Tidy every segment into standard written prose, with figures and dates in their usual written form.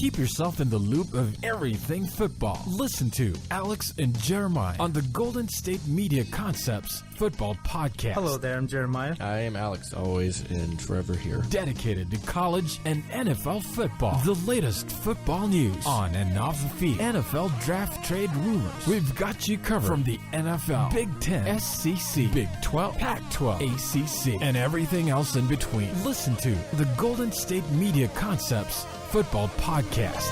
Keep yourself in the loop of everything football. Listen to Alex and Jeremiah on the Golden State Media Concepts Football Podcast. Hello there, I'm Jeremiah. I am Alex, always and forever here. Dedicated to college and NFL football. The latest football news on and off the field. NFL draft trade rumors. We've got you covered from the NFL, Big Ten, SEC, Big 12, Pac-12, ACC, and everything else in between. Listen to the Golden State Media Concepts Football Podcast.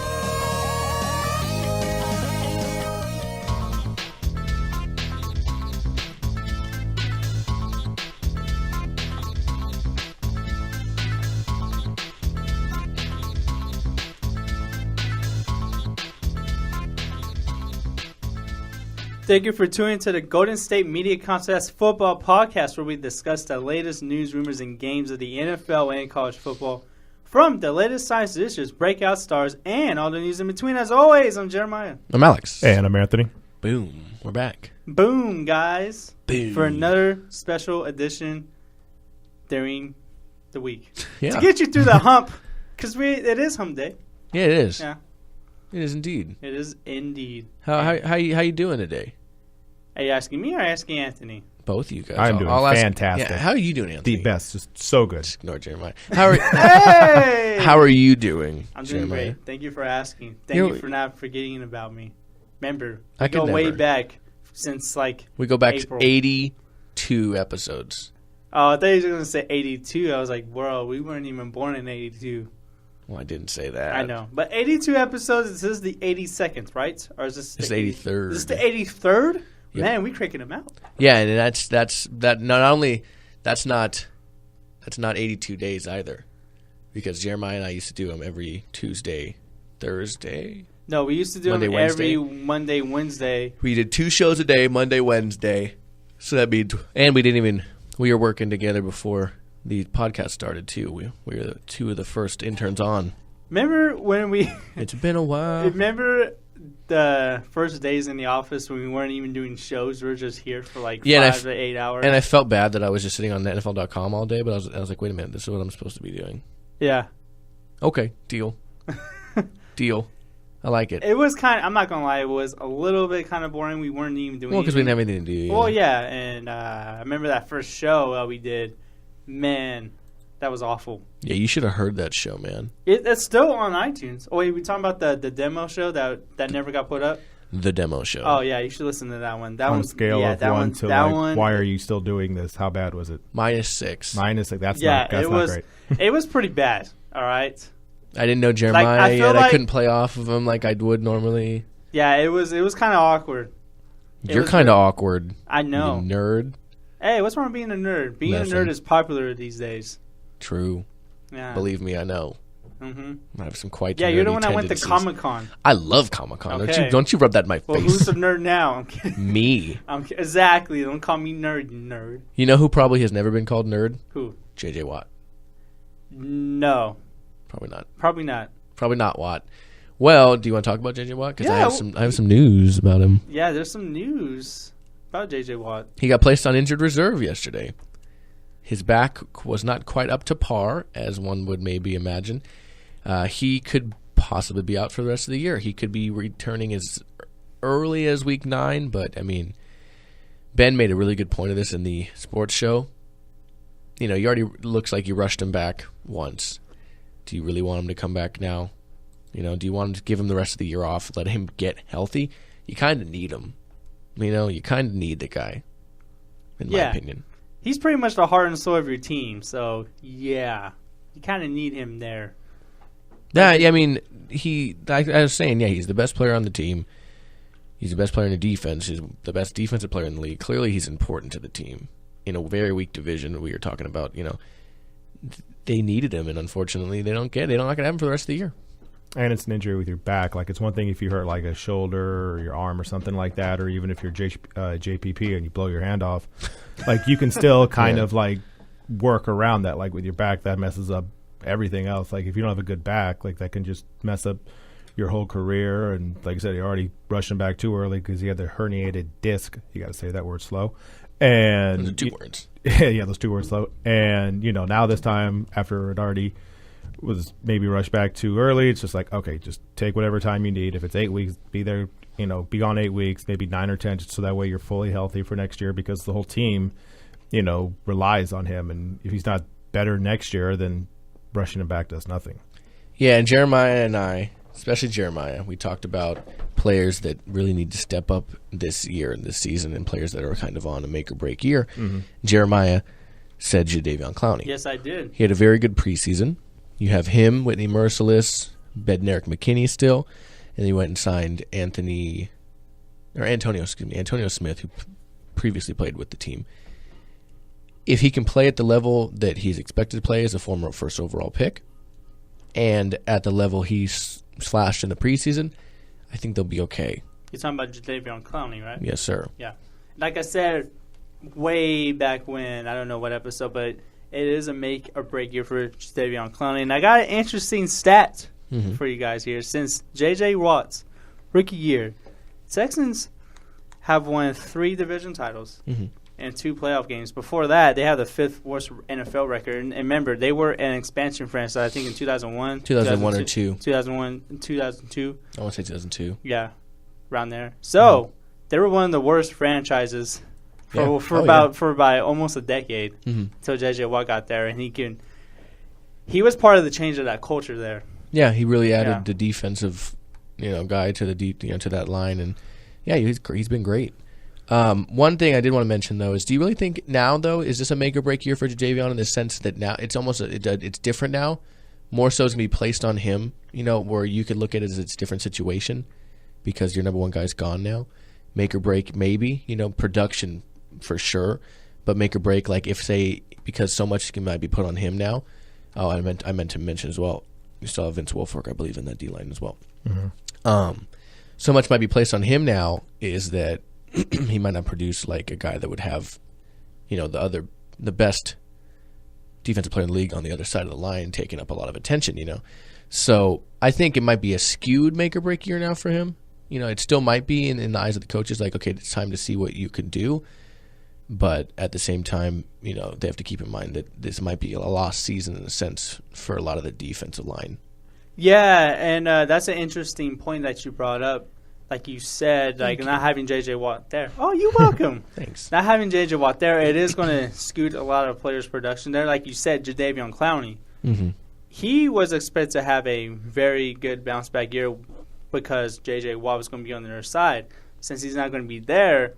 Thank you for tuning to the Golden State Media Concepts Football Podcast, where we discuss the latest news, rumors, and games of the NFL and college football from the latest science issues, breakout stars, and all the news in between. As always, I'm Jeremiah. I'm Alex. And I'm Anthony. Boom. We're back. Boom, guys. Boom. For another special edition during the week. Yeah. To get you through the hump, because it is hump day. Yeah, it is. Yeah. It is indeed. It is indeed. How you doing today? Are you asking me or asking Anthony? Both of you guys. I'm doing fantastic. Yeah, how are you doing, Anthony? The best. Just so good. Just ignore Jeremiah. How are, Hey! how are you doing, I'm doing Jeremiah? great. Thank you for asking. Thank you for not forgetting about me. Remember, I we go could way never. back since We go back April. 82 episodes. Oh, I thought you were going to say 82. I was like, bro, we weren't even born in 82. Well, I didn't say that. I know. But 82 episodes, this is the 82nd, right? Or is this It's the 83rd. This is the 83rd? Yep. Man, we cranking them out. Yeah, and that's not only that's not 82 days either, because Jeremiah and I used to do them every Tuesday, Thursday. No, we used to do Monday, them Wednesday. every Monday, Wednesday. We did 2 shows a day, Monday, Wednesday. So that means, and we were working together before the podcast started too. We were 2 of the first interns on. Remember when we... It's been a while. Remember the first days in the office when we weren't even doing shows? We were just here for 5 to 8 hours. And I felt bad that I was just sitting on NFL.com all day, but I was like, wait a minute, this is what I'm supposed to be doing. Yeah. Okay, deal. Deal. I like it. It was kind of, I'm not going to lie, it was a little bit kind of boring. We weren't even doing Well, because we anything. didn't have anything to do. Well, yeah, and I remember that first show we did. Man, that was awful. Yeah, you should have heard that show, man. It's still on iTunes. Oh, wait, we talking about the demo show that never got put up? The demo show. Oh, yeah, you should listen to that one. That On a one's, scale yeah, of that 1 to like, why are you still doing this? How bad was it? -6. Minus, like, that's Yeah, not great. it was pretty bad, all right? I didn't know Jeremiah I feel yet. like- I couldn't play off of him like I would normally. Yeah, it was kind of awkward. You're kind of awkward. I know. You nerd. Hey, what's wrong with being a nerd? Being Nothing. a nerd is popular these days. True. Yeah. Believe me, I know. Mm-hmm. I have some quite Yeah, you're the nerdy one that went to tendencies. Comic-Con. I love Comic-Con. Okay. Don't you rub that in my Well, face. who's the nerd now? I'm kidding. Me. Exactly. Don't call me nerd, you nerd. You know who probably has never been called nerd? Who? J.J. Watt. No. Probably not. Probably not. Probably not Watt. Well, do you want to talk about J.J. Watt? Because Yeah, I have some news about him. Yeah, there's some news about J.J. Watt. He got placed on injured reserve yesterday. His back was not quite up to par, as one would maybe imagine. He could possibly be out for the rest of the year. He could be returning as early as week 9, but, I mean, Ben made a really good point of this in the sports show. You know, you already looks like you rushed him back once. Do you really want him to come back now? You know, do you want to give him the rest of the year off, let him get healthy? You kind of need him. You know, you kind of need the guy, in my opinion. He's pretty much the heart and soul of your team, so, yeah. You kind of need him there. Yeah, I mean, I was saying, yeah, he's the best player on the team. He's the best player in the defense. He's the best defensive player in the league. Clearly, he's important to the team. In a very weak division we were talking about, you know, they needed him, and unfortunately, they're not going to have him for the rest of the year. And it's an injury with your back. Like, it's one thing if you hurt, like, a shoulder or your arm or something like that, or even if you're JPP and you blow your hand off. Like, you can still kind of, like, work around that. Like, with your back, that messes up everything else. Like, if you don't have a good back, like, that can just mess up your whole career. And, like I said, you're already rushing back too early because he had the herniated disc. You got to say that word slow. And Those are 2 words. Yeah, those 2 words slow. And, you know, now this time, after it already was maybe rushed back too early. It's just like, okay, just take whatever time you need. If it's 8 weeks, be there, be gone 8 weeks, maybe 9 or 10, so that way you're fully healthy for next year, because the whole team, relies on him. And if he's not better next year, then rushing him back does nothing. Yeah, and Jeremiah and I, especially Jeremiah, we talked about players that really need to step up this year and this season, and players that are kind of on a make-or-break year. Mm-hmm. Jeremiah said Jadeveon Clowney. Yes, I did. He had a very good preseason. You have him, Whitney Merciless, Bednarik McKinney still, and he went and signed Antonio Smith, who previously played with the team. If he can play at the level that he's expected to play as a former first overall pick, and at the level he's flashed in the preseason, I think they'll be okay. You're talking about Jadeveon Clowney, right? Yes, sir. Yeah. Like I said way back when, I don't know what episode, but it is a make-or-break year for Jadeveon Clowney. And I got an interesting stat for you guys here. Since J.J. Watt's rookie year, Texans have won 3 division titles and 2 playoff games. Before that, they had the 5th worst NFL record. And remember, they were an expansion franchise, I think, in 2001. 2001 or 2. 2001 and 2002. I want to say 2002. Yeah, around there. So, they were one of the worst franchises for about almost a decade until J.J. Watt got there. And he was part of the change of that culture there. Yeah, he really added the defensive guy to the to that line. And, yeah, he's been great. One thing I did want to mention, though, is do you really think now, though, is this a make-or-break year for Jadeveon in the sense that now it's almost it's different now? More so is going to be placed on him, where you could look at it as it's a different situation because your number one guy's gone now. Make-or-break, maybe, production for sure, but make-or-break, like if, say, because so much might be put on him now. Oh, I meant to mention as well, you still have Vince Wilfork, I believe, in that D-line as well. So much might be placed on him now is that he might not produce like a guy that would have, the best defensive player in the league on the other side of the line taking up a lot of attention, So I think it might be a skewed make-or-break year now for him. It still might be in the eyes of the coaches like, okay, it's time to see what you can do. But at the same time, they have to keep in mind that this might be a lost season in a sense for a lot of the defensive line. Yeah, and that's an interesting point that you brought up. Like you said, not having J.J. Watt there. Oh, you're welcome. Thanks. Not having J.J. Watt there, it is going to scoot a lot of players' production there. Like you said, Jadeveon Clowney. He was expected to have a very good bounce-back year because J.J. Watt was going to be on the other side. Since he's not going to be there,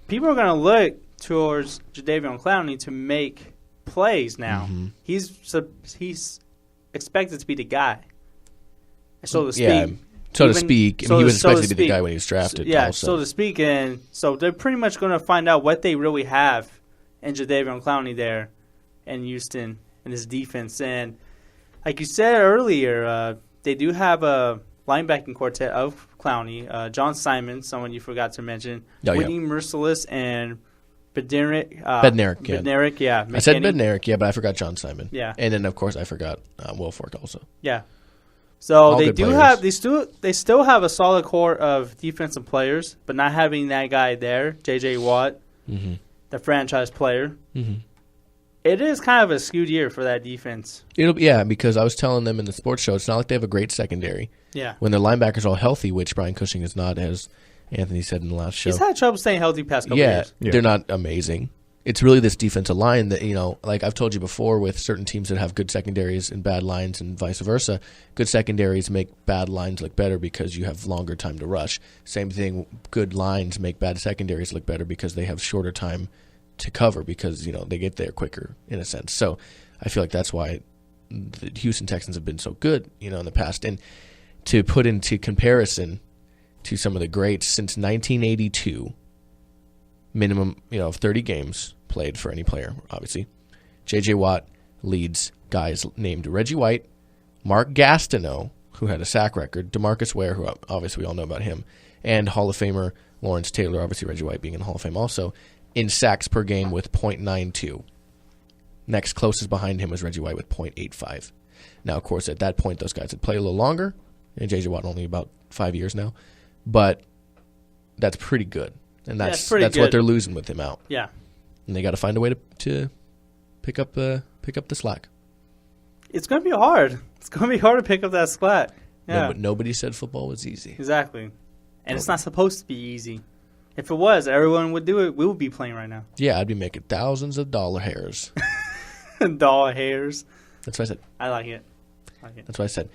people are going to look towards Jadeveon Clowney to make plays now. He's expected to be the guy, so to speak. Yeah. So to speak, he was expected to be the guy when he was drafted. Yeah, also. so to speak, and so they're pretty much going to find out what they really have in Jadeveon Clowney there in Houston in his defense. And like you said earlier, they do have a linebacking quartet of Clowney, John Simon, someone you forgot to mention, Whitney Merciless, and Bednarik. Bednarik, yeah. I said Bednarik, but I forgot John Simon. Yeah, and then of course I forgot Wilfork also. Yeah. So all they still have a solid core of defensive players, but not having that guy there, J.J. Watt, the franchise player, it is kind of a skewed year for that defense. Because I was telling them in the sports show, it's not like they have a great secondary. Yeah. When their linebackers are all healthy, which Brian Cushing is not, as Anthony said in the last show. He's had trouble staying healthy past couple years. Yeah, they're not amazing. It's really this defensive line that, like I've told you before with certain teams that have good secondaries and bad lines and vice versa, good secondaries make bad lines look better because you have longer time to rush. Same thing, good lines make bad secondaries look better because they have shorter time to cover because, they get there quicker in a sense. So I feel like that's why the Houston Texans have been so good, in the past. And to put into comparison to some of the greats since 1982, minimum, of 30 games played for any player, obviously. J.J. Watt leads guys named Reggie White, Mark Gastineau, who had a sack record, DeMarcus Ware, who obviously we all know about him, and Hall of Famer Lawrence Taylor, obviously Reggie White being in the Hall of Fame also, in sacks per game with .92. Next closest behind him was Reggie White with .85. Now, of course, at that point, those guys had played a little longer, and J.J. Watt only about 5 years now, but that's pretty good. And that's what they're losing with him out. Yeah. And they got to find a way to pick up the slack. It's going to be hard. It's going to be hard to pick up that slack. No, Yeah, but nobody said football was easy. exactly. And it's not supposed to be easy. If it was, everyone would do it. We would be playing right now. Yeah, I'd be making thousands of dollar hairs. Doll hairs. That's what I said. I like it. That's what I said.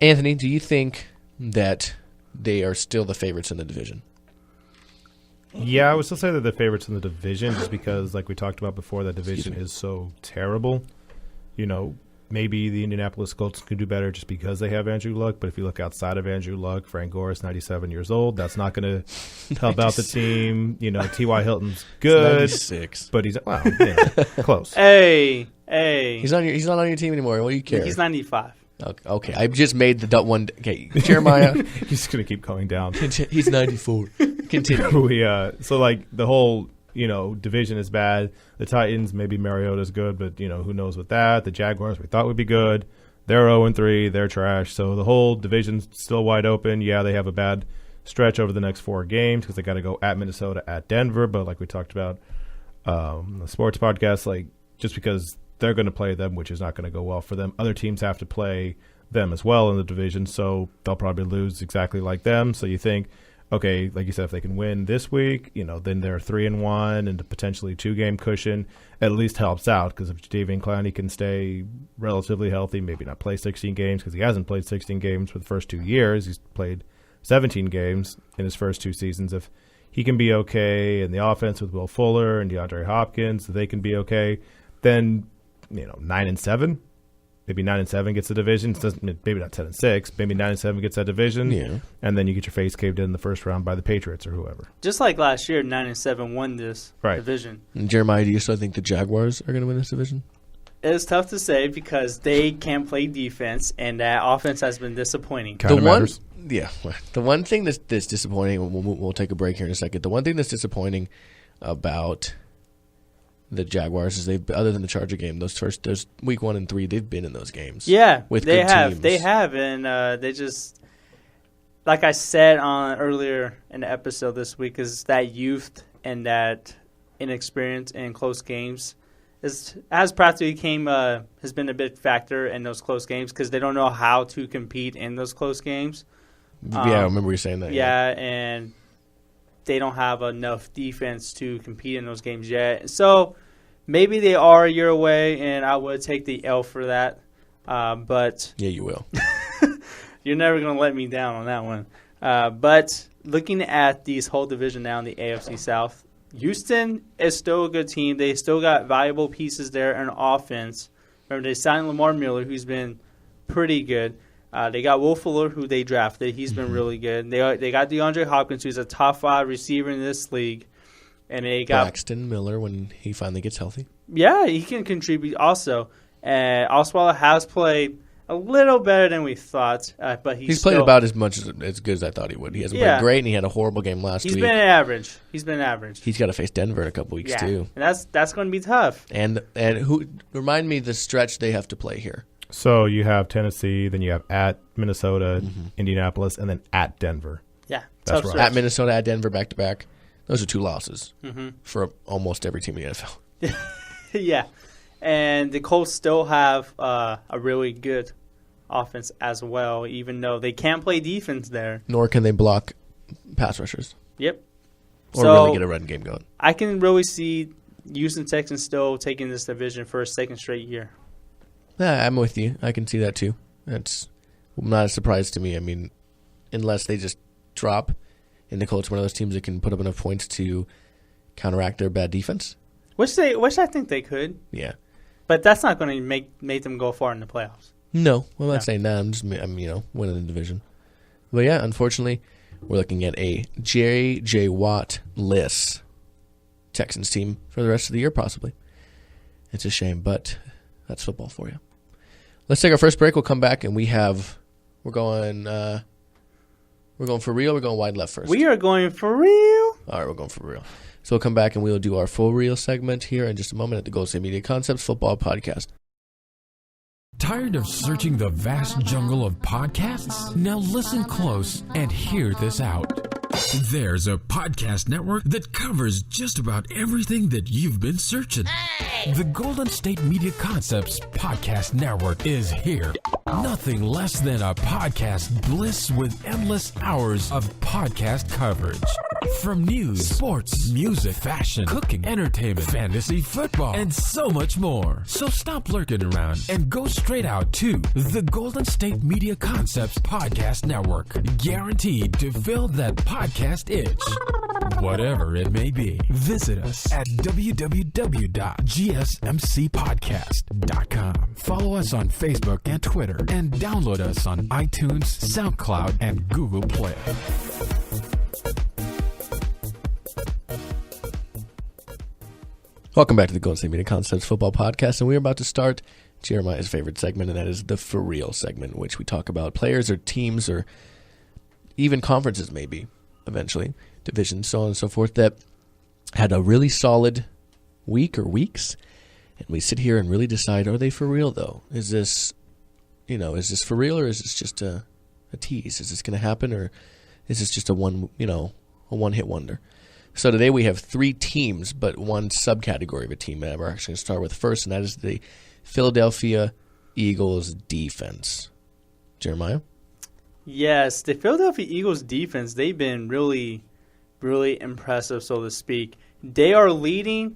Anthony, do you think that they are still the favorites in the division? Yeah, I would still say they're the favorites in the division just because, like we talked about before, that division is so terrible. You know, maybe the Indianapolis Colts could do better just because they have Andrew Luck, but if you look outside of Andrew Luck, Frank Gore is 97 years old. That's not going to help out the team. You know, T.Y. Hilton's good. 96. But he's, close. Hey. He's not on your team anymore. What do you care? He's 95. Okay. I just made the one. Okay, Jeremiah. He's going to keep going down. He's 94. Continue. So, like, the whole, division is bad. The Titans, maybe Mariota's good, but, who knows with that. The Jaguars, we thought would be good. They're 0-3. They're trash. So the whole division's still wide open. Yeah, they have a bad stretch over the next 4 games because they got to go at Minnesota, at Denver. But like we talked about the sports podcast, like, just because they're going to play them, which is not going to go well for them. Other teams have to play them as well in the division, so they'll probably lose exactly like them. So you think, okay, like you said, if they can win this week, then they're 3-1 and a potentially 2-game cushion at least helps out because if Jadeveon Clowney can stay relatively healthy, maybe not play 16 games because he hasn't played 16 games for the first 2 years. He's played 17 games in his first 2 seasons. If he can be okay and the offense with Will Fuller and DeAndre Hopkins, they can be okay, then 9-7, maybe 9-7 gets the division. Maybe not 10-6, maybe 9-7 gets that division. Yeah, and then you get your face caved in the first round by the Patriots or whoever. Just like last year, 9-7 won this division. And Jeremiah, do you still think the Jaguars are going to win this division? It's tough to say because they can't play defense, and that offense has been disappointing. Kinda matters. The one thing that's disappointing. We'll take a break here in a second. The one thing that's disappointing about the Jaguars is other than the Charger game, those week 1 and 3, they've been in those games. Yeah, with they good have. teams. They have, and they just, like I said earlier in the episode this week, is that youth and that inexperience in close games has been a big factor in those close games because they don't know how to compete in those close games. I remember you saying that. Yeah, and they don't have enough defense to compete in those games yet. So maybe they are a year away, and I would take the L for that. But yeah, you will. You're never going to let me down on that one. But looking at these whole division now in the AFC South, Houston is still a good team. They still got valuable pieces there in offense. Remember, they signed Lamar Miller, who's been pretty good. They got Will Fuller, who they drafted. He's been really good. They got DeAndre Hopkins, who's a top 5 receiver in this league. And they got Braxton Miller when he finally gets healthy. Yeah, he can contribute also. Osweiler has played a little better than we thought, but he's played about as good as I thought he would. He hasn't played great, and he had a horrible game last week. He's been average. He's got to face Denver in a couple weeks too, and that's going to be tough. And who remind me the stretch they have to play here. So you have Tennessee, then you have at Minnesota, Indianapolis, and then at Denver. Yeah, that's right. At Minnesota, at Denver, back to back. Those are 2 losses for almost every team in the NFL. Yeah, and the Colts still have a really good offense as well, even though they can't play defense there. Nor can they block pass rushers. Yep. Or really get a run game going. I can really see Houston Texans still taking this division for a second straight year. Yeah, I'm with you. I can see that too. That's not a surprise to me. I mean, unless they just drop, and the Colts are one of those teams that can put up enough points to counteract their bad defense. Which I think they could. Yeah. But that's not going to make them go far in the playoffs. No, I'm not saying that. I'm winning the division. But yeah, unfortunately, we're looking at a J.J. Watt-less Texans team for the rest of the year, possibly. It's a shame, but that's football for you. Let's take our first break. We'll come back, and we're going for real. We're going wide left first. We are going for real. All right, we're going for real. So we'll come back, and we'll do our full real segment here in just a moment at the Golden State Media Concepts Football Podcast. Tired of searching the vast jungle of podcasts? Now listen close and hear this out. There's a podcast network that covers just about everything that you've been searching. Hey! The Golden State Media Concepts Podcast Network is here. Nothing less than a podcast bliss with endless hours of podcast coverage. From news, sports, music, fashion, cooking, entertainment, fantasy, football, and so much more. So stop lurking around and go straight out to the Golden State Media Concepts Podcast Network. Guaranteed to fill that podcast itch. Whatever it may be. Visit us at www.gsmcpodcast.com. Follow us on Facebook and Twitter, and download us on iTunes, SoundCloud, and Google Play. Welcome back to the Golden State Media Concepts Football Podcast, and we're about to start Jeremiah's favorite segment, and that is the For Real segment, in which we talk about players or teams or even conferences, maybe, eventually, divisions, so on and so forth, that had a really solid week or weeks, and we sit here and really decide, are they for real, though? Is this for real, or is this just a tease? Is this going to happen, or is this just a one-hit wonder? So today we have three teams, but one subcategory of a team that we're actually going to start with first, and that is the Philadelphia Eagles defense. Jeremiah? Yes, the Philadelphia Eagles defense, they've been really, really impressive, so to speak. They are leading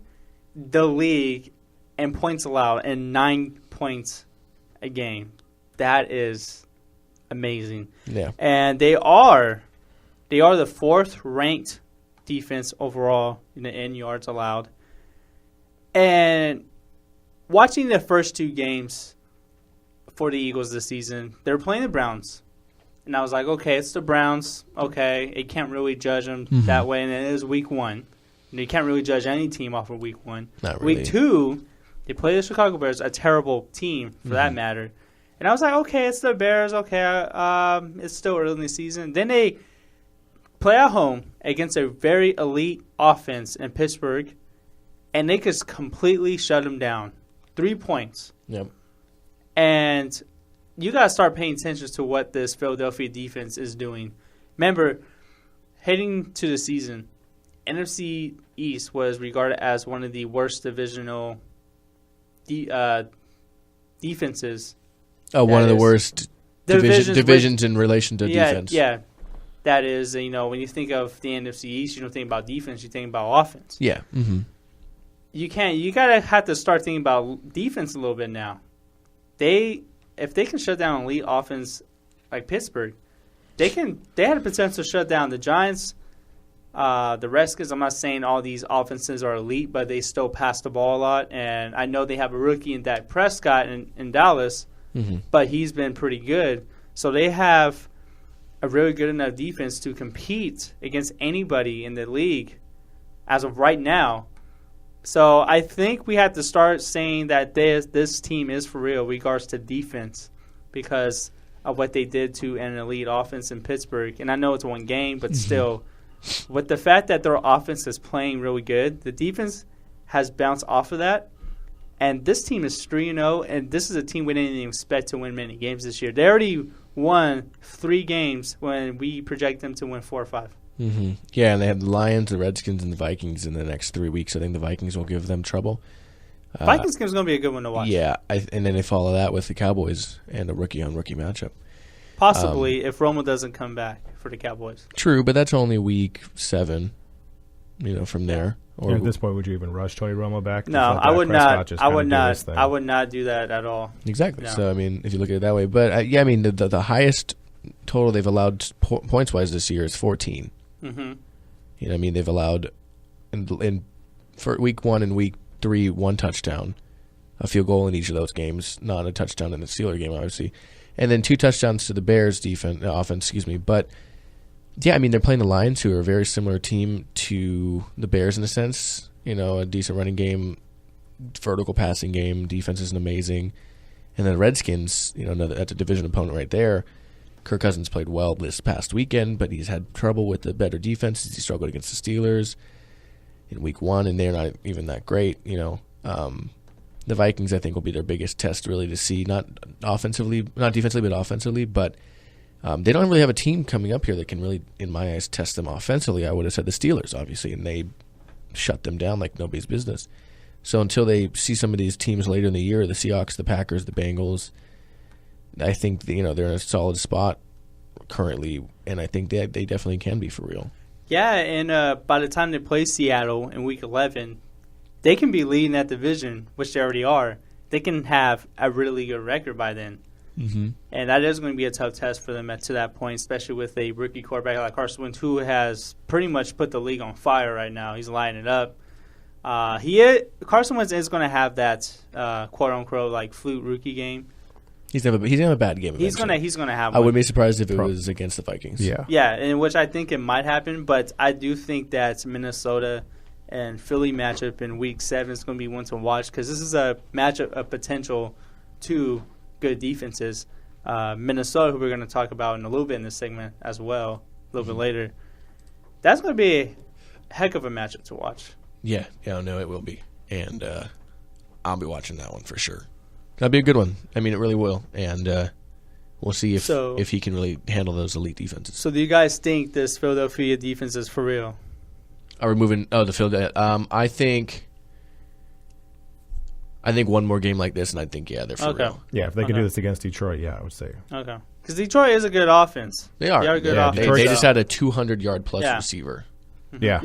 the league in points allowed and 9 points a game. That is amazing. Yeah. And they are the fourth ranked defense overall in yards allowed. And watching the first two games for the Eagles this season, they were playing the Browns. And I was like, okay, it's the Browns. Okay, you can't really judge them that way. And it is week one. You can't really judge any team off of week one. Not really. Week two, they play the Chicago Bears, a terrible team for that matter. And I was like, okay, it's the Bears. Okay, it's still early in the season. Then they play at home against a very elite offense in Pittsburgh, and they just completely shut them down. 3 points. Yep. And you got to start paying attention to what this Philadelphia defense is doing. Remember, heading to the season, NFC East was regarded as one of the worst divisional defenses. Oh, one of the worst divisions in relation to defense. Yeah. That is, when you think of the NFC East, you don't think about defense, you think about offense. Yeah. Mm-hmm. You gotta have to start thinking about defense a little bit now. If they can shut down elite offense like Pittsburgh, they had a potential to shut down the Giants, the Redskins. I'm not saying all these offenses are elite, but they still pass the ball a lot. And I know they have a rookie in Dak Prescott in Dallas, but he's been pretty good. So they have a really good enough defense to compete against anybody in the league as of right now. So I think we have to start saying that this team is for real regards to defense because of what they did to an elite offense in Pittsburgh. And I know it's one game, but still, with the fact that their offense is playing really good, the defense has bounced off of that. And this team is 3-0, and this is a team we didn't even expect to win many games this year. They already won 3 games when we project them to win 4 or 5. Mm-hmm. Yeah, and they have the Lions, the Redskins, and the Vikings in the next 3 weeks. I think the Vikings will give them trouble. Vikings game is going to be a good one to watch. Yeah, and then they follow that with the Cowboys and a rookie-on-rookie matchup. Possibly if Romo doesn't come back for the Cowboys. True, but that's only week 7, from there. Or at this point, would you even rush Tony Romo back? No, I would not. I would not. I would not do that at all. Exactly. No. So, if you look at it that way. But, the highest total they've allowed points-wise this year is 14. Mm-hmm. They've allowed for week 1 and week 3 1 touchdown, a field goal in each of those games, not a touchdown in the Steelers game, obviously, and then 2 touchdowns to the Bears offense. But yeah, they're playing the Lions, who are a very similar team to the Bears in a sense. A decent running game, vertical passing game, defense isn't amazing, and then the Redskins. That's a division opponent right there. Kirk Cousins played well this past weekend, but he's had trouble with the better defenses. He struggled against the Steelers in week 1, and they're not even that great. The Vikings, I think, will be their biggest test really to see, not defensively, but offensively. But they don't really have a team coming up here that can really, in my eyes, test them offensively. I would have said the Steelers, obviously, and they shut them down like nobody's business. So until they see some of these teams later in the year, the Seahawks, the Packers, the Bengals, I think they're in a solid spot currently, and I think they definitely can be for real. Yeah, and by the time they play Seattle in Week 11, they can be leading that division, which they already are. They can have a really good record by then. Mm-hmm. And that is going to be a tough test for them to that point, especially with a rookie quarterback like Carson Wentz, who has pretty much put the league on fire right now. He's lighting it up. Carson Wentz is going to have that quote-unquote like flute rookie game. He's gonna have a bad game. He's gonna have one. I wouldn't be surprised if it was against the Vikings. Yeah, in which I think it might happen, but I do think that Minnesota and Philly matchup in Week 7 is going to be one to watch because this is a matchup of potential two good defenses. Minnesota, who we're going to talk about in a little bit in this segment as well, a little bit later. That's going to be a heck of a matchup to watch. Yeah, no, it will be, and I'll be watching that one for sure. That'll be a good one. I mean, it really will, and we'll see if he can really handle those elite defenses. So, do you guys think this Philadelphia defense is for real? Are we moving? Oh, the Philadelphia. I think one more game like this, and I think they're for real. Yeah, if they can do this against Detroit, I would say. Okay, because Detroit is a good offense. They are. They are a good offense. They just had a 200-yard plus receiver. Yeah.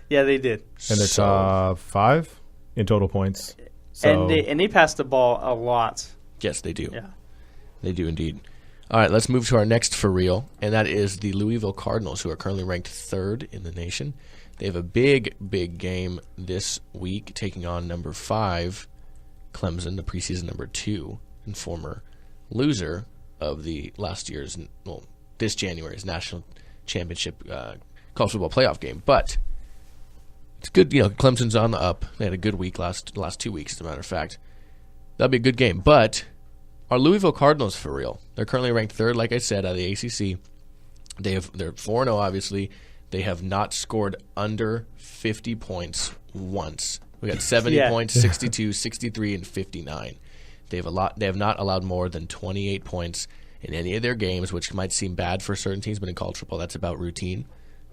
Yeah, they did. And it's 5 in total points. So. And they pass the ball a lot. Yes, they do. Yeah. They do indeed. All right, let's move to our next for real, and that is the Louisville Cardinals, who are currently ranked 3rd in the nation. They have a big, big game this week, taking on number 5, Clemson, the preseason number 2, and former loser of the this January's national championship college football playoff game. But it's good, Clemson's on the up. They had a good week last 2 weeks, as a matter of fact. That'll be a good game. But are Louisville Cardinals for real? They're currently ranked 3rd, like I said, out of the ACC. They're 4-0, obviously. They have not scored under 50 points once. We got 70 points, 62, 63, and 59. They have not allowed more than 28 points in any of their games, which might seem bad for certain teams, but in college football, that's about routine.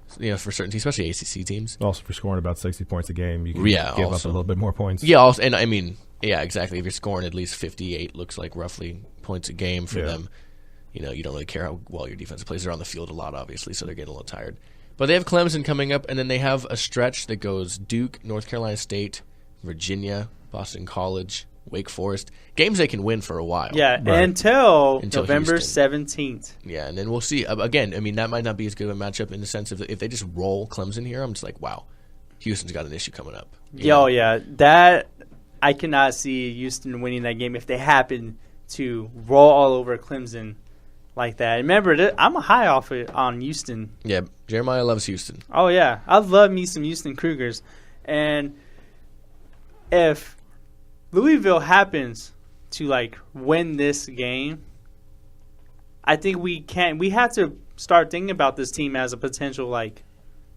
For certain teams, especially ACC teams. Also, for scoring about 60 points a game, you can give up a little bit more points. Yeah, also, and I mean, exactly. If you're scoring at least 58, looks like roughly points a game for them. You don't really care how well your defensive plays. They're on the field a lot, obviously, so they're getting a little tired. But they have Clemson coming up, and then they have a stretch that goes Duke, North Carolina State, Virginia, Boston College, Wake Forest. Games they can win for a while. Yeah, right. until November Houston. 17th. Yeah, and then we'll see. Again, I mean, that might not be as good of a matchup in the sense of if they just roll Clemson here, I'm just like, wow, Houston's got an issue coming up. That I cannot see Houston winning that game if they happen to roll all over Clemson like that. Remember, I'm a high off it on Houston. Yeah, Jeremiah loves Houston. Oh, yeah. I love me some Houston Cougars. And if Louisville happens to, win this game, I think we have to start thinking about this team as a potential,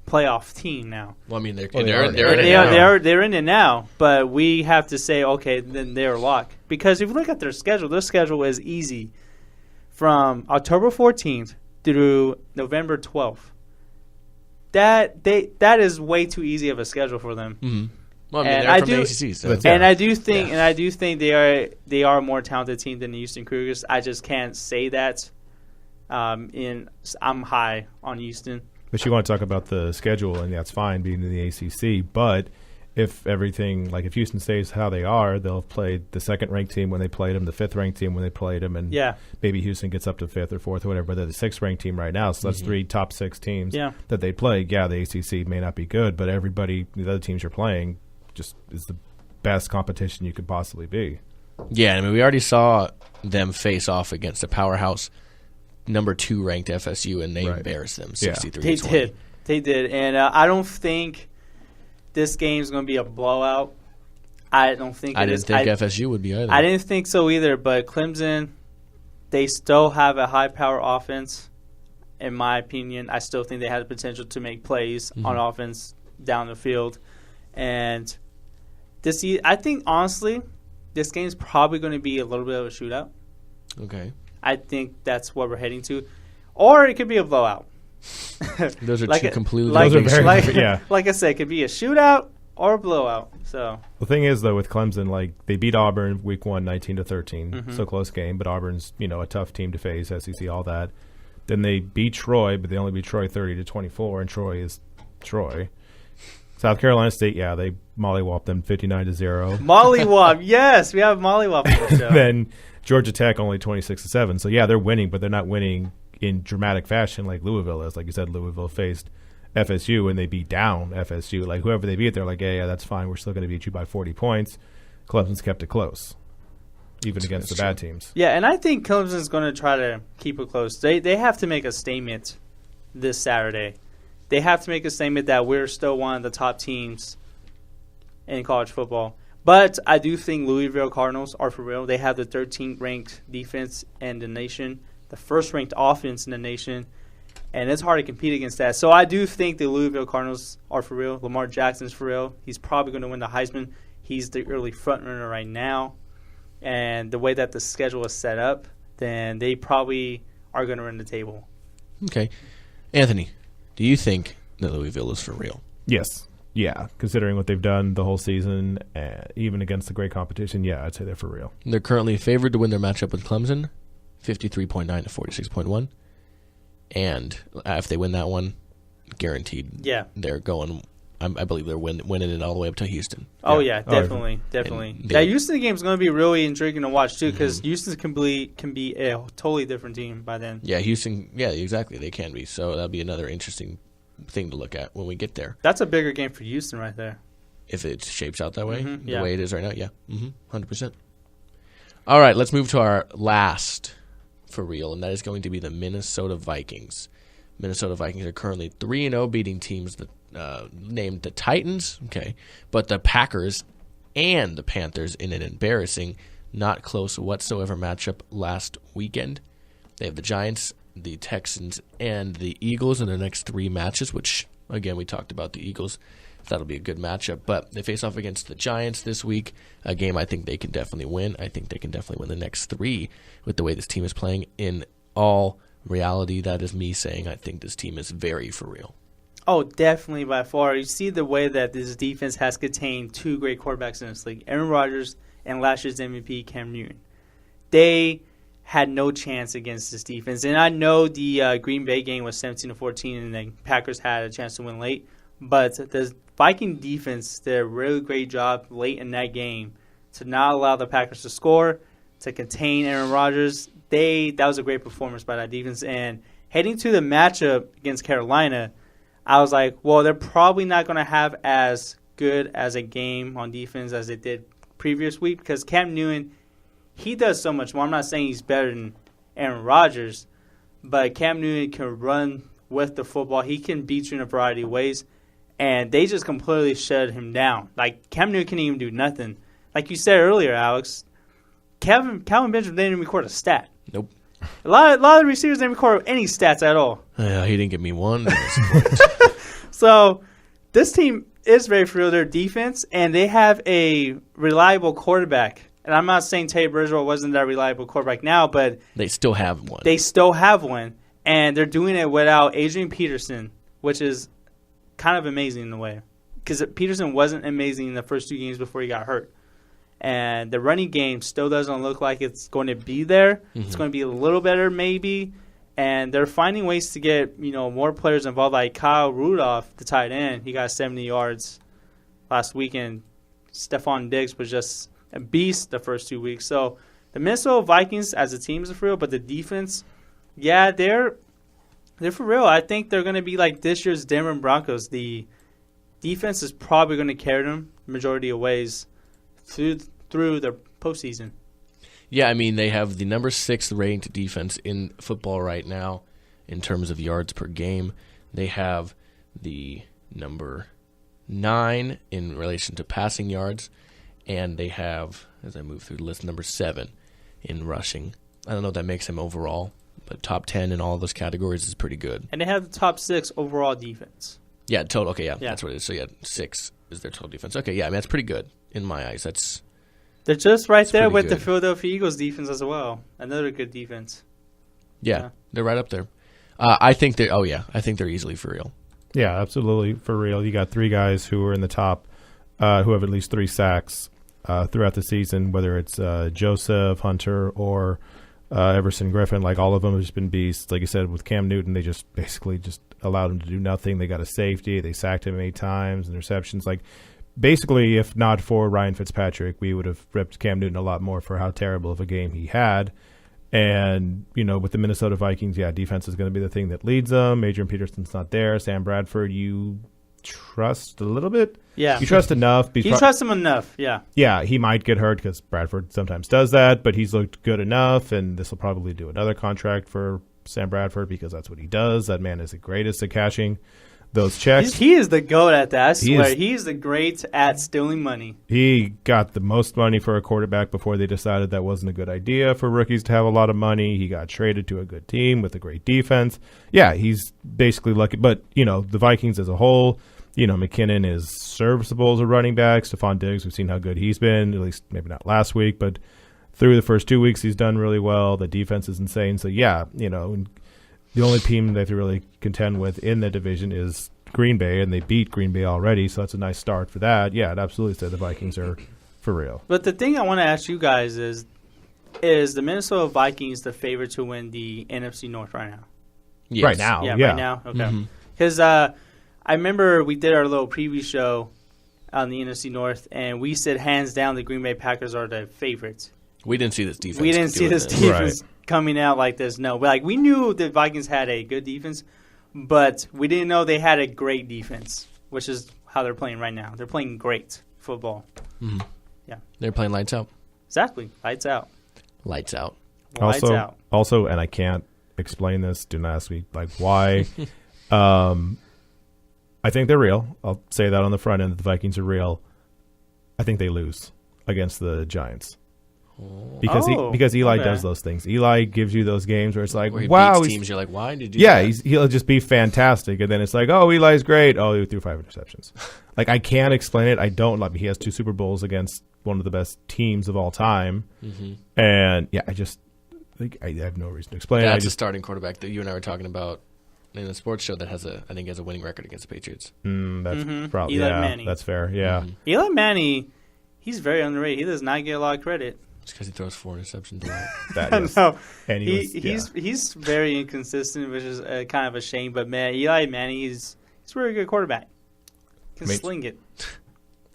playoff team now. Well, I mean, they're in it now, but we have to say, okay, then they're locked. Because if you look at their schedule is easy from October 14th through November 12th. That is way too easy of a schedule for them. Mm-hmm. Well, I mean, they're from the ACC, so. And I do think they are a more talented team than the Houston Cougars. I just can't say that. I'm high on Houston. But you want to talk about the schedule, and that's fine being in the ACC. But if everything, if Houston stays how they are, they'll have played the 2nd-ranked team when they played them, the 5th-ranked team when they played them, and maybe Houston gets up to 5th or 4th or whatever. But they're the 6th-ranked team right now, so that's 3 top 6 teams that they play. Yeah, the ACC may not be good, but everybody, the other teams you're playing, just is the best competition you could possibly be. Yeah, I mean, we already saw them face off against a powerhouse number 2 ranked FSU, and they embarrassed them 63-20. They did, and I don't think this game's going to be a blowout. I didn't think FSU would be either. I didn't think so either, but Clemson, they still have a high-power offense, in my opinion. I still think they have the potential to make plays on offense down the field. And I think, honestly, this game's probably going to be a little bit of a shootout. Okay. I think that's what we're heading to. Or it could be a blowout. Those are two completely like different. Like I said, it could be a shootout, or a blowout. So the thing is, though, with Clemson, like they beat Auburn week 1, 19-13, so close game. But Auburn's a tough team to face, SEC, all that. Then they beat Troy, but they only beat Troy 30-24, and Troy is Troy. South Carolina State, yeah, they mollywopped them 59-0. Mollywop, yes, we have Mollywop on the show. Then Georgia Tech only 26-7. So yeah, they're winning, but they're not winning in dramatic fashion like Louisville is. Like you said, Louisville faced FSU and they beat down FSU. Like whoever they beat, they're like, yeah, that's fine. We're still going to beat you by 40 points. Clemson's kept it close, even against the bad teams. Yeah, and I think Clemson's going to try to keep it close. They have to make a statement this Saturday. They have to make a statement that we're still one of the top teams in college football. But I do think Louisville Cardinals are for real. They have the 13th ranked defense in the nation, the first ranked offense in the nation, and it's hard to compete against that. So I do think the Louisville Cardinals are for real. Lamar Jackson's for real. He's probably going to win the Heisman. He's the early front runner right now. And the way that the schedule is set up, then they probably are going to run the table. Okay. Anthony, do you think that Louisville is for real? Yes. Yeah, considering what they've done the whole season, even against the great competition, yeah, I'd say they're for real. They're currently favored to win their matchup with Clemson, 53.9 to 46.1. And if they win that one, guaranteed they're going, I believe they're winning it all the way up to Houston. Oh, yeah, definitely. That Houston game is going to be really intriguing to watch, too, because Houston can be a totally different team by then. Yeah, Houston, yeah, exactly, they can be. So that'll be another interesting thing to look at when we get there. That's a bigger game for Houston right there. If it shapes out that way, the way it is right now, yeah, 100%. All right, let's move to our last for real, and that is going to be the Minnesota Vikings. Minnesota Vikings are currently 3-0, beating teams that named the Titans, but the Packers and the Panthers in an embarrassing, not close whatsoever matchup last weekend. They have the Giants, the Texans, and the Eagles in their next 3 matches, which, again, we talked about the Eagles. That'll be a good matchup. But they face off against the Giants this week, a game I think they can definitely win. I think they can definitely win the next 3 with the way this team is playing. In all reality, that is me saying I think this team is very for real. Oh, definitely by far. You see the way that this defense has contained 2 great quarterbacks in this league, Aaron Rodgers and last year's MVP, Cam Newton. They had no chance against this defense. And I know the Green Bay game was 17-14 and the Packers had a chance to win late. But the Viking defense did a really great job late in that game to not allow the Packers to score, to contain Aaron Rodgers. That was a great performance by that defense. And heading to the matchup against Carolina, I was like, well, they're probably not going to have as good as a game on defense as they did previous week because Cam Newton, he does so much more. I'm not saying he's better than Aaron Rodgers, but Cam Newton can run with the football. He can beat you in a variety of ways, and they just completely shut him down. Like, Cam Newton can't even do nothing. Like you said earlier, Alex, Calvin Benjamin didn't even record a stat. Nope. A lot of the receivers didn't record any stats at all. Yeah, he didn't give me one. So this team is very for real. Their defense, and they have a reliable quarterback. And I'm not saying Teddy Bridgewater wasn't that reliable quarterback now, but they still have one. They still have one, and they're doing it without Adrian Peterson, which is kind of amazing in a way. Because Peterson wasn't amazing in the first 2 games before he got hurt. And the running game still doesn't look like it's going to be there. It's going to be a little better maybe. And they're finding ways to get, more players involved, like Kyle Rudolph, the tight end. He got 70 yards last weekend. Stephon Diggs was just a beast the first 2 weeks. So the Minnesota Vikings as a team is for real, but the defense, yeah, they're for real. I think they're going to be like this year's Denver Broncos. The defense is probably going to carry them the majority of ways through the postseason. Yeah, I mean, they have the number 6 ranked defense in football right now in terms of yards per game. They have the number 9 in relation to passing yards, and they have, as I move through the list, number 7 in rushing. I don't know what that makes them overall, but top 10 in all those categories is pretty good. And they have the top 6 overall defense. Yeah, total. Okay, yeah, that's what it is. So, 6 is their total defense. Okay, yeah, I mean, that's pretty good in my eyes. They're just right there with the Philadelphia Eagles defense as well. Another good defense. Yeah, they're right up there. I think they're easily for real. Yeah, absolutely for real. You got 3 guys who are in the top who have at least 3 sacks throughout the season, whether it's Joseph, Hunter, or Everson Griffin. Like, all of them have just been beasts. Like you said, with Cam Newton, they just basically just allowed him to do nothing. They got a safety. They sacked him 8 times, interceptions. Like, basically, if not for Ryan Fitzpatrick, we would have ripped Cam Newton a lot more for how terrible of a game he had. And, with the Minnesota Vikings, defense is going to be the thing that leads them. Adrian Peterson's not there. Sam Bradford, you trust a little bit? Yeah. You trust enough. You trust him enough, yeah. Yeah, he might get hurt because Bradford sometimes does that, but he's looked good enough, and this will probably do another contract for Sam Bradford because that's what he does. That man is the greatest at cashing those checks. He is the GOAT at that. I swear. He is the great at stealing money. He got the most money for a quarterback before they decided that wasn't a good idea for rookies to have a lot of money. He got traded to a good team with a great defense. Yeah, he's basically lucky. But, the Vikings as a whole, McKinnon is serviceable as a running back. Stephon Diggs, we've seen how good he's been, at least maybe not last week, but through the first 2 weeks he's done really well. The defense is insane. So, yeah, the only team they have to really contend with in the division is Green Bay, and they beat Green Bay already, so that's a nice start for that. Yeah, I'd absolutely say the Vikings are for real. But the thing I want to ask you guys is the Minnesota Vikings the favorite to win the NFC North right now? Yes. Right now, yeah. Right now? Okay. Because I remember we did our little preview show on the NFC North, and we said hands down the Green Bay Packers are the favorites. We didn't see this defense. We didn't see this defense coming out like this. No, we knew the Vikings had a good defense, but we didn't know they had a great defense, which is how they're playing right now. They're playing great football. Mm-hmm. Yeah, they're playing lights out. Exactly, lights out. Lights out. Lights out. Also, and I can't explain this. Do not ask me why. I think they're real. I'll say that on the front end that the Vikings are real. I think they lose against the Giants. Because Eli does those things. Eli gives you those games where it's like, where he wow, beats teams. You're like, why did you? Yeah, do that? he'll just be fantastic, and then it's like, oh, Eli's great. Oh, he threw 5 interceptions. I can't explain it. I don't love it. He has 2 Super Bowls against one of the best teams of all time, and yeah, I have no reason to explain it. That's a starting quarterback that you and I were talking about in a sports show that has a winning record against the Patriots. That's probably Eli Manning. That's fair. Yeah, Eli Manning, he's very underrated. He does not get a lot of credit. It's because he throws 4 interceptions a lot. No, and he's very inconsistent, which is kind of a shame. But man, Eli Manning, he's a really good quarterback. Can sling it.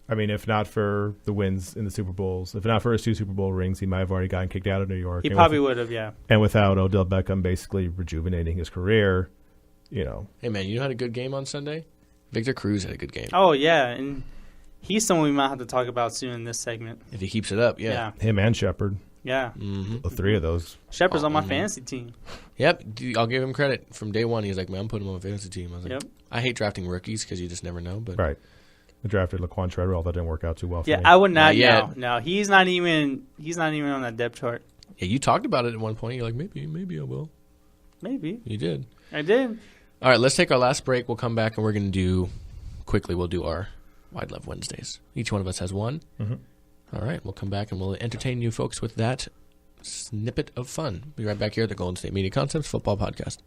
I mean, if not for the wins in the Super Bowls, if not for his 2 Super Bowl rings, he might have already gotten kicked out of New York. He probably would have, yeah. And without Odell Beckham basically rejuvenating his career, Hey man, you know who had a good game on Sunday? Victor Cruz had a good game. Oh yeah, and he's someone we might have to talk about soon in this segment. If he keeps it up, yeah. Him and Shepard. Yeah. The 3 of those. Shepard's on my fantasy team. Yep, I'll give him credit. From day one, he was like, man, I'm putting him on my fantasy team. I was like, Yep. I hate drafting rookies because you just never know. But Right. I drafted Laquan Treadwell. That didn't work out too well for me. I would not. Not yet. No, he's not even on that depth chart. Yeah, you talked about it at one point. You're like, maybe I will. Maybe. You did. I did. All right, let's take our last break. We'll come back and we'll do our Wide Love Wednesdays. Each one of us has one. All right, we'll come back and we'll entertain you folks with that snippet of fun. Be right back here at the Golden State Media Concepts Football Podcast.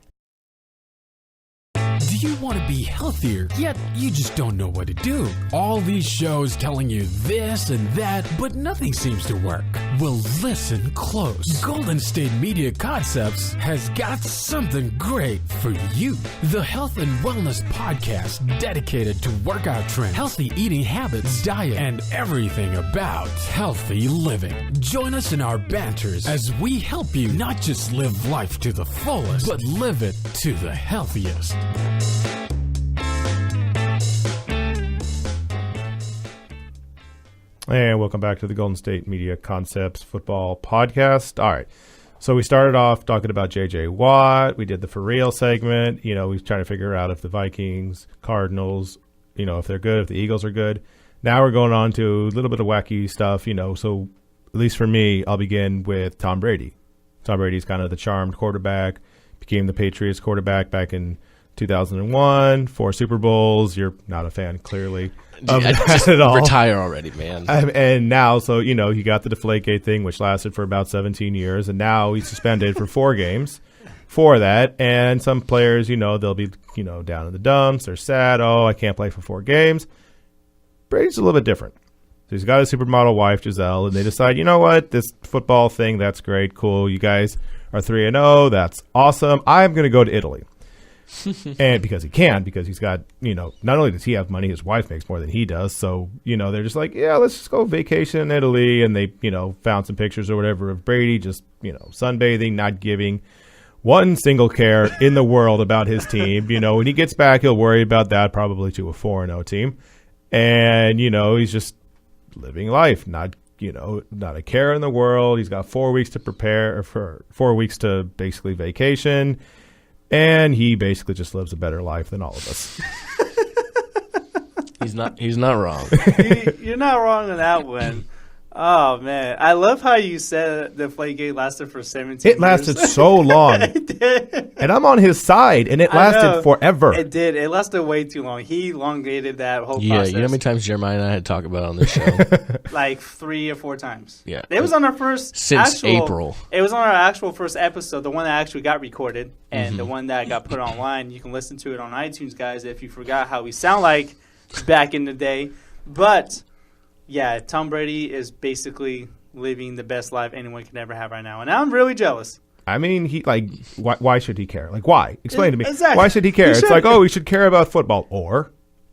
Do you want to be healthier, yet you just don't know what to do? All these shows telling you this and that, but nothing seems to work. Well, listen close. Golden State Media Concepts has got something great for you. The Health and Wellness Podcast dedicated to workout trends, healthy eating habits, diet, and everything about healthy living. Join us in our banters as we help you not just live life to the fullest, but live it to the healthiest. And welcome back to the Golden State Media Concepts Football Podcast. All right. So we started off talking about J.J. Watt. We did the For Real segment. We were trying to figure out if the Vikings, Cardinals, if they're good, if the Eagles are good. Now we're going on to a little bit of wacky stuff, So at least for me, I'll begin with Tom Brady. Tom Brady's kind of the charmed quarterback, became the Patriots quarterback back in 2001, 4 Super Bowls. You're not a fan, clearly, of that at all. Retire already, man. And now, so, he got the Deflategate thing, which lasted for about 17 years, and now he's suspended for 4 games for that. And some players, they'll be, down in the dumps. They're sad. Oh, I can't play for 4 games. Brady's a little bit different. So he's got a supermodel wife, Giselle, and they decide, you know what, this football thing, that's great, cool. You guys are 3-0, that's awesome. I'm going to go to Italy. And because he's got, not only does he have money, his wife makes more than he does. So, they're just like, yeah, let's just go vacation in Italy. And they, found some pictures or whatever of Brady just, sunbathing, not giving one single care in the world about his team. When he gets back, he'll worry about that, probably to a 4-0 team. And, he's just living life, not a care in the world. He's got 4 weeks to prepare, for 4 weeks to basically vacation. And he basically just lives a better life than all of us. He's not wrong. You're not wrong on that one. Oh, man. I love how you said the Deflategate lasted for 17 years. It lasted so long. It did. And I'm on his side, and it lasted forever. It did. It lasted way too long. He elongated that whole Yeah, process. you know how many times Jeremiah and I had to talk about it on this show? Like 3 or 4 times. Yeah. It was on our first Since April. It was on our actual first episode, the one that actually got recorded, and the one that got put online. You can listen to it on iTunes, guys, if you forgot how we sound like back in the day. But yeah, Tom Brady is basically living the best life anyone can ever have right now. And I'm really jealous. I mean, why should he care? Like, why? Explain to me. Exactly. Why should he care? It's like, we should care about football.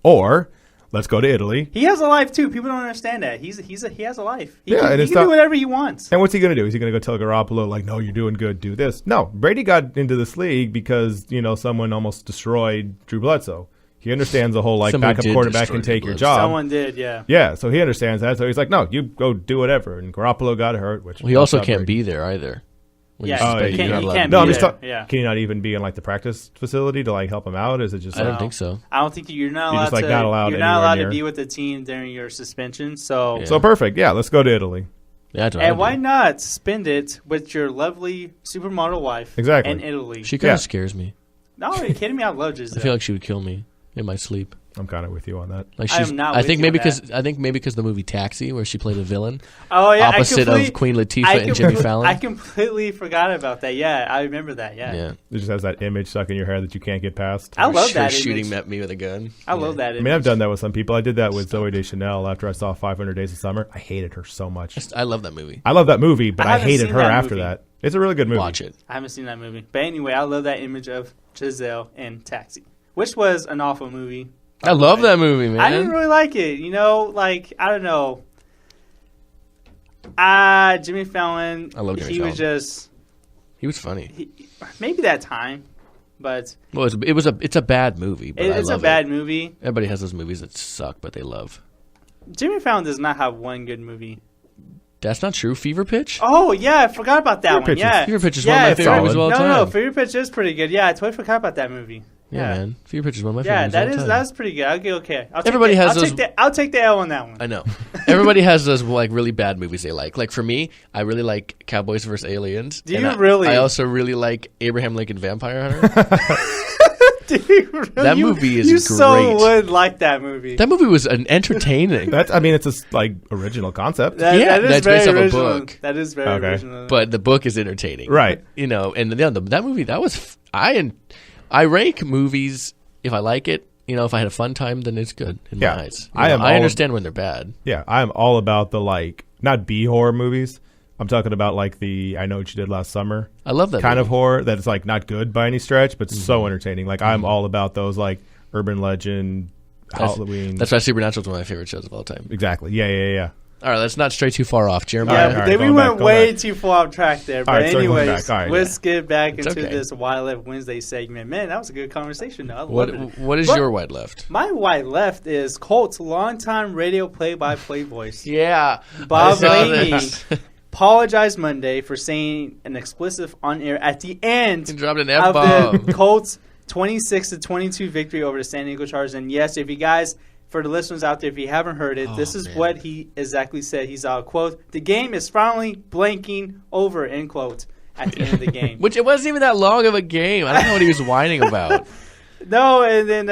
Or let's go to Italy. He has a life, too. People don't understand that. He has a life. He can it's do whatever he wants. And what's he going to do? Is he going to go tell Garoppolo, like, no, you're doing good, do this? No. Brady got into this league because, someone almost destroyed Drew Bledsoe. He understands the whole, backup quarterback can take your job. Someone did, yeah. Yeah, so he understands that. So he's like, no, you go do whatever. And Garoppolo got hurt. Which he also can't be there either. Yeah, he can't be there. Yeah. Can you not even be in, the practice facility to, help him out? Is it just I don't think so. I don't think you're not allowed just, not allowed you're not allowed to be with the team during your suspension. So, So perfect. Yeah, let's go to Italy. Yeah, and why not spend it with your lovely supermodel wife in Italy? She kind of scares me. No, are you kidding me? I love Giselle. I feel like she would kill me in my sleep. I'm kind of with you on that. I am not. I think maybe because the movie Taxi, where she played a villain. Oh yeah, opposite of Queen Latifah and Jimmy Fallon. I completely forgot about that. Yeah, I remember that. Yeah. It just has that image stuck in your head that you can't get past. I love that shooting image. at me with a gun. I love that image. I mean, I've done that with some people. I did that with Zooey Deschanel after I saw 500 Days of Summer. I hated her so much. I love that movie. I love that movie, but I hated her after that. It's a really good movie. Watch it. I haven't seen that movie, but anyway, I love that image of Giselle in Taxi, which was an awful movie. I love that movie, man. I didn't really like it. I don't know. Jimmy Fallon. I love Jimmy Fallon. He was funny. Maybe that time, but it's a bad movie. But it's a bad movie. Everybody has those movies that suck, but they love. Jimmy Fallon does not have one good movie. That's not true. Fever Pitch? Oh, yeah. I forgot about that one. Yeah. Fever Pitch is one of my favorite movies of all time. No, Fever Pitch is pretty good. Yeah, I totally forgot about that movie. Yeah, man. Fever Pitch is one of my favorite movies of all time. That's pretty good. I'll get okay. I'll take the L on that one. I know. Everybody has those really bad movies they like. Like for me, I really like Cowboys vs. Aliens. Do you really? I also really like Abraham Lincoln Vampire Hunter. Really? That movie is great. You so would like that movie. That movie was entertaining. It's a original concept. That's based off original. a book. That is very original. But the book is entertaining, right? And that movie I rank movies if I like it. If I had a fun time, then it's good in my eyes. I understand when they're bad. Yeah, I am all about the not B horror movies. I'm talking about the I Know What You Did Last Summer. I love that kind of horror that is not good by any stretch, but so entertaining. I'm all about those urban legend, Halloween. That's why Supernatural is one of my favorite shows of all time. Exactly. Yeah. All right, let's not stray too far off, Jeremiah. Yeah, we went way too far off track there. But anyways, let's get back into this Why Left Wednesday segment. Man, that was a good conversation. Though. I love it. What is your White Left? My White Left is Colt's longtime radio play-by-play voice. Yeah. Bob Laney apologized Monday for saying an explicit on air at the end he dropped an of F-bomb. the Colts' 26-22 victory over the San Diego Chargers. And yes, if you guys, for the listeners out there, if you haven't heard it, this is what he exactly said. He's quote, "The game is finally blanking over," end quote, at the end of the game. Which it wasn't even that long of a game. I don't know what he was whining about. No, and then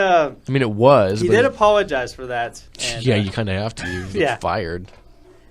it was. He did apologize for that. And, you kind of have to. You get fired.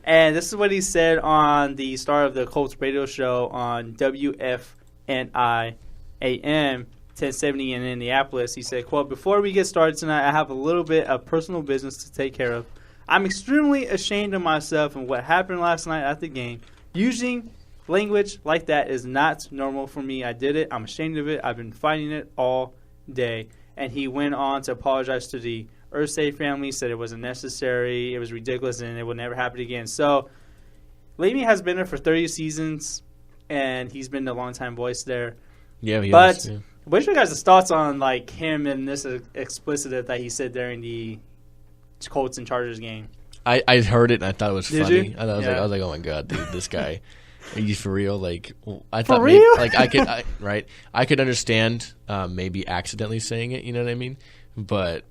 And this is what he said on the start of the Colts radio show on WFNI AM 1070 in Indianapolis. He said, quote, "Before we get started tonight, I have a little bit of personal business to take care of. I'm extremely ashamed of myself and what happened last night at the game. Using language like that is not normal for me. I did it. I'm ashamed of it. I've been fighting it all day. And he went on to apologize to the Irsay family, said it wasn't necessary, it was ridiculous, and it will never happen again. So, Leamy has been there for 30 seasons, and he's been the longtime voice there. Yeah, he but is. Yeah. what are your guys' thoughts on like him and this explicit that he said during the Colts and Chargers game? I heard it and I thought it was Did funny. you? I was like, oh my god, dude, this guy. Are you for real? Like, I thought, For real? Maybe, I could understand maybe accidentally saying it. You know what I mean? But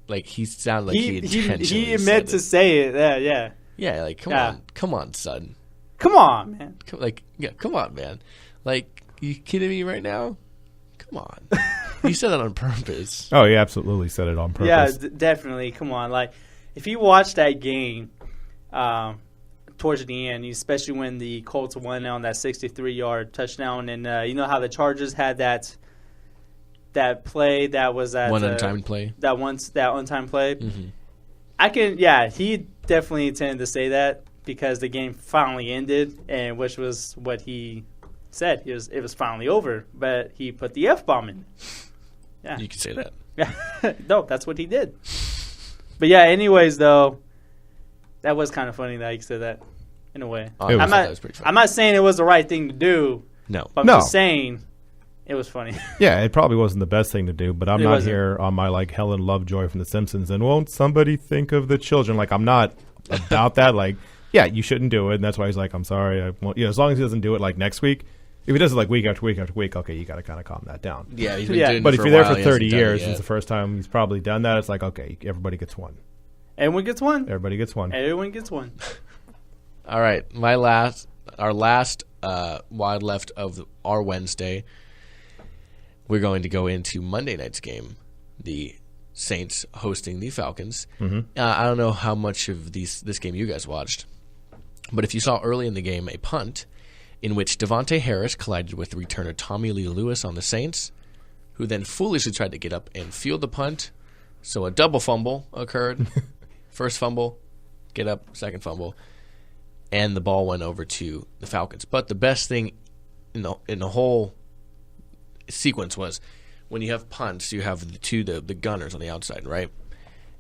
like, he sounded like he intentionally he meant to say it. Yeah. Yeah, like come on, son. Come on, man. Come on, man. Like, you kidding me right now? Come on. You said that on purpose. Oh, he absolutely said it on purpose. Yeah, definitely. Come on. Like, if you watch that game towards the end, especially when the Colts won on that 63-yard touchdown, and you know how the Chargers had that play that was at one untimed play. That untimed play. Mm-hmm. He definitely intended to say that because the game finally ended, and which was what he said. It was finally over, but he put the F-bomb in. Yeah. You can say that. Yeah. No, that's what he did. But yeah, anyways, though, that was kind of funny that he said that in a way. That was pretty funny. I'm not saying it was the right thing to do. No. But I'm just saying it was funny. Yeah, it probably wasn't the best thing to do, but I'm not here on my like Helen Lovejoy from The Simpsons and won't somebody think of the children? Like, I'm not about that. Like, yeah, you shouldn't do it, and that's why he's like, I'm sorry. I won't, as long as he doesn't do it like next week. If he does it like week after week after week, okay, you got to kind of calm that down. Yeah, he's been doing it but for if you're there a while, for he 30 hasn't done it years, yet. since the first time he's probably done that, it's like, okay, everybody gets one. Everyone gets one. Everybody gets one. Everyone gets one. All right, our last wide left of our Wednesday. We're going to go into Monday night's game, the Saints hosting the Falcons. Mm-hmm. I don't know how much of this game you guys watched, but if you saw early in the game a punt in which Devontae Harris collided with the returner Tommy Lee Lewis on the Saints, who then foolishly tried to get up and field the punt. So a double fumble occurred. First fumble, get up, second fumble, and the ball went over to the Falcons. But the best thing in the whole sequence was when you have punts, you have the gunners on the outside, right?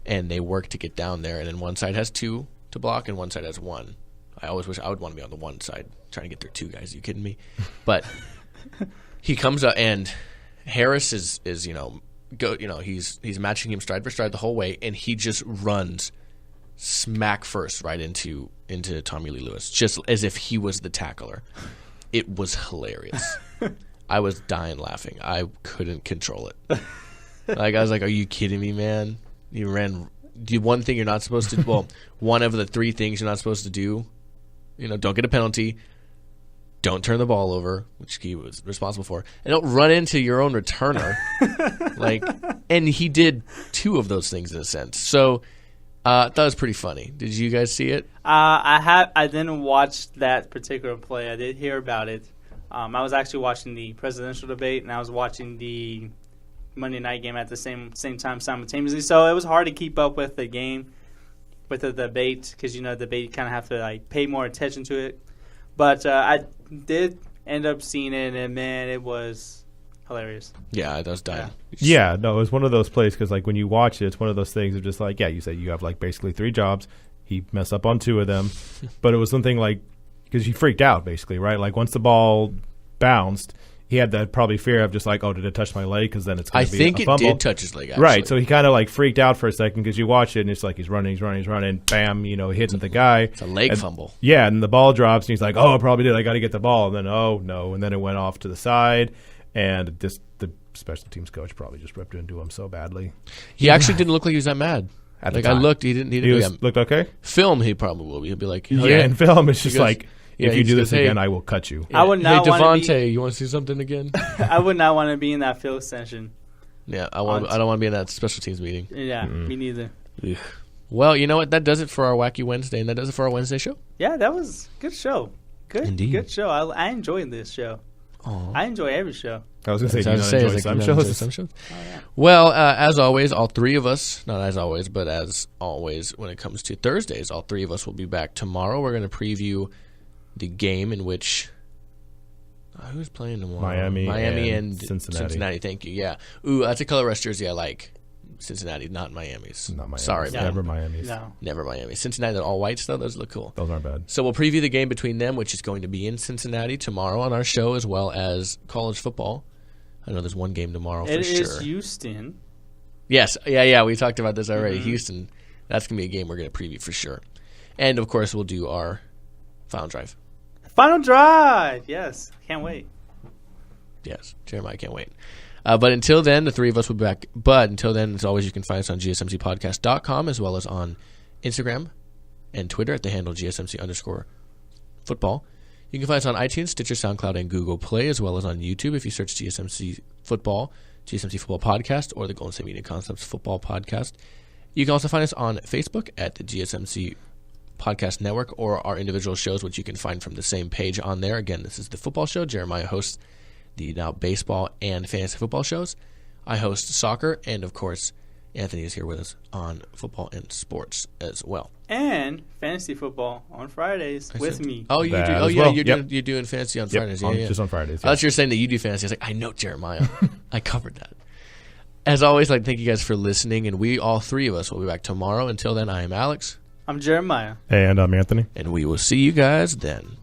And they work to get down there, and then one side has two to block and one side has one. I always wish I would want to be on the one side trying to get there two guys. Are you kidding me? But he comes up and Harris is he's matching him stride for stride the whole way, and he just runs smack first right into Tommy Lee Lewis, just as if he was the tackler. It was hilarious. I was dying laughing. I couldn't control it. Like, I was like, are you kidding me, man? You ran one thing you're not supposed to. Well, one of the three things you're not supposed to do. Don't get a penalty. Don't turn the ball over, which he was responsible for, and don't run into your own returner. And he did two of those things in a sense. So that was pretty funny. Did you guys see it? I didn't watch that particular play. I did hear about it. I was actually watching the presidential debate, and I was watching the Monday night game at the same time simultaneously. So it was hard to keep up with the game, with the debate, because the debate kind of have to pay more attention to it. But I did end up seeing it, and man, it was hilarious. Yeah, I was dying. Yeah, no, it was one of those plays because when you watch it, it's one of those things of just you said you have basically three jobs. He messed up on two of them, but it was something because he freaked out basically, right? Once the ball bounced, he had that probably fear of just oh, did it touch my leg? Because then it's going to be a fumble. I think it did touch his leg, actually. Right, so he kind of freaked out for a second because you watch it and it's he's running, bam, he hits the guy. It's a leg fumble. Yeah, and the ball drops and he's like, oh, I probably did. I got to get the ball. And then, oh, no. And then it went off to the side and the special teams coach probably just ripped into him so badly. He actually didn't look like he was that mad. At the time. I looked, he didn't. Looked okay? Film, he probably will. He'll be like, oh, yeah, in film, it's just if you do this hey, again, I will cut you. I would not want to you want to see something again? I would not want to be in that field session. Yeah, I don't want to be in that special teams meeting. Yeah, me neither. Ugh. Well, you know what? That does it for our Wacky Wednesday, and that does it for our Wednesday show. Yeah, that was a good show. Indeed. Good show. I enjoyed this show. I enjoy every show. I was going to say, do you not enjoy some shows? Oh, yeah. Well, as always, all three of us, not as always, but as always, when it comes to Thursdays, all three of us will be back tomorrow. We're going to preview the game in which who's playing tomorrow? Miami and Cincinnati. Thank you. Yeah. Ooh, that's a color rush jersey I like. Cincinnati, not Miami's. Not Miami. Sorry, man. Never Miami's. No. Never Miami. Cincinnati, all whites though. Those look cool. Those aren't bad. So we'll preview the game between them, which is going to be in Cincinnati tomorrow on our show, as well as college football. I know there's one game tomorrow for sure. It is Houston. Yes. Yeah. We talked about this already. Houston. That's going to be a game we're going to preview for sure. And, of course, we'll do our final drive. Final drive. Yes. Can't wait. Yes. Jeremiah can't wait. But until then, the three of us will be back. But until then, as always, you can find us on gsmcpodcast.com as well as on Instagram and Twitter at the handle GSMC_football. You can find us on iTunes, Stitcher, SoundCloud, and Google Play, as well as on YouTube if you search GSMC Football, GSMC Football Podcast, or the Golden State Media Concepts Football Podcast. You can also find us on Facebook at the GSMC Podcast Network or our individual shows, which you can find from the same page on there. Again, this is the football show. Jeremiah hosts the now baseball and fantasy football shows. I host soccer, and of course, Anthony is here with us on football and sports as well. And fantasy football on Fridays with me. Oh, you do? Oh, yeah, well. You're doing fantasy on Fridays. Yeah, just on Fridays. I thought you were saying that you do fantasy. I was like, I know Jeremiah. I covered that. As always, I'd like to thank you guys for listening, and we, all three of us, will be back tomorrow. Until then, I am Alex. I'm Jeremiah. And I'm Anthony. And we will see you guys then.